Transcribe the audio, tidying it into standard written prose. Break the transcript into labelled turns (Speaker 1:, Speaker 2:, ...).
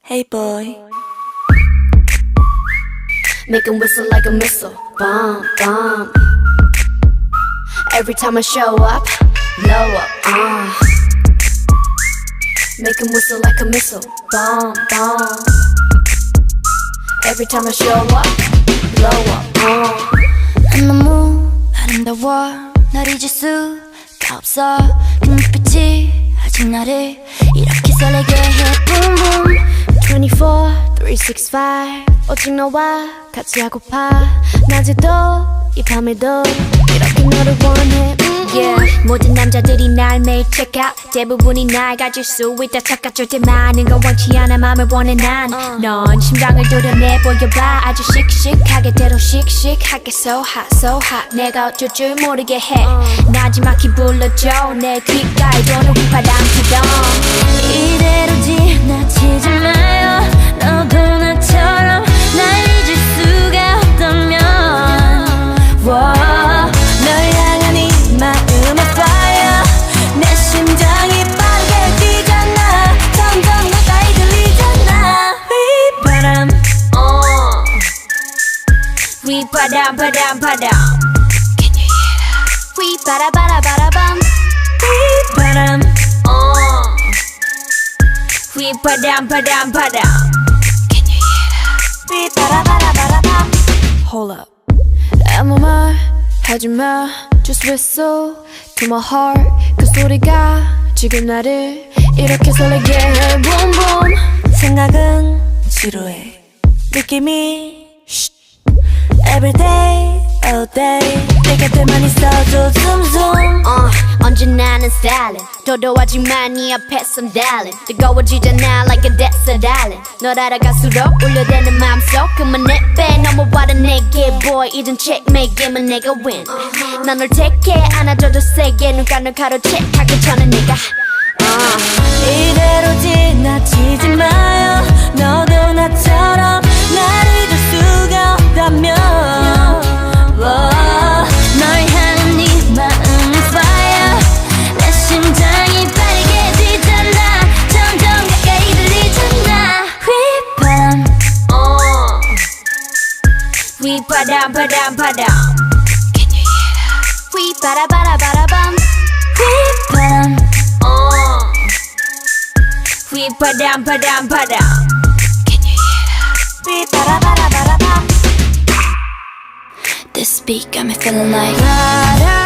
Speaker 1: Hey boy.
Speaker 2: Make 'em whistle like a missile. Bomb, bomb. Every time I show up, blow up. Make 'em whistle like a missile. Bomb, bomb. Every time I show up, blow up.
Speaker 3: 너무 아름다워 널 잊을 수가 없어 그 눈빛이 아직 나를 이렇게 설레게 해 Boom boom
Speaker 2: 24, 365 오직 너와 같이 하고파 낮에도 이 밤에도 이렇게 너를 원해 Yeah. 모든 남자들이 날 매일 check out 대부분이 날 가질 수 있다 착각 절대 많은 건 원치 않아 맘을 원해 난 넌 심장을 도려내 보여봐 아주 씩씩하게 때로 씩씩하게 so hot 내가 어쩔 줄 모르게 해 나지막히 불러줘 내 귓가에 도는 휘파람처럼
Speaker 3: 이대로 지나치지 마요 너도 나처럼 날 잊을 수가 없다면 널 향한 이 마음의 fire 내 심장이 빠르게 뛰잖아 점점 가까이 들리잖아 휘바람
Speaker 2: 휘바람 바람 바람
Speaker 3: Can you hear that?
Speaker 2: 휘바라바라바라밤
Speaker 3: 휘바람
Speaker 2: 휘바람 바람 바람
Speaker 3: Can you hear that?
Speaker 2: 휘바라바라바라밤
Speaker 1: Hold up.
Speaker 2: 아무 말 하지마 Just whistle to my heart 그 소리가 지금 나를 이렇게 설레게 해 Boom boom
Speaker 1: 생각은 지루해. 느낌이 Every day, all day. 내 곁에만 있어줘 zoom zoom.
Speaker 2: 언제나는 stylin' 도도하지만 네 앞에선 darling 뜨거워지잖아 like a desert island 널 알아갈수록 울려대는 맘속 그만 내빼 넘어와라 내게 boy 이젠 checkmate 게임은 내가 win 난 널 택해 안아줘도 세게 눈가 널 가로채 가기 전에 내가
Speaker 1: 이대로 지나치지 마요. 너도 나처럼 날 잊을 수가 없다면
Speaker 3: 널 향한 네 마음은 fire 내 심장이 빠르게 뛰잖아 점점 가까이 들리잖아 휘바람
Speaker 2: 휘바람 바람 바람
Speaker 3: Can you hear that?
Speaker 2: 휘바라바라바라밤
Speaker 3: 휘바람
Speaker 2: 휘바람 바람 바람
Speaker 3: Can you hear that?
Speaker 2: 휘바라바라바라밤
Speaker 3: This beat got me feeling like
Speaker 2: 바람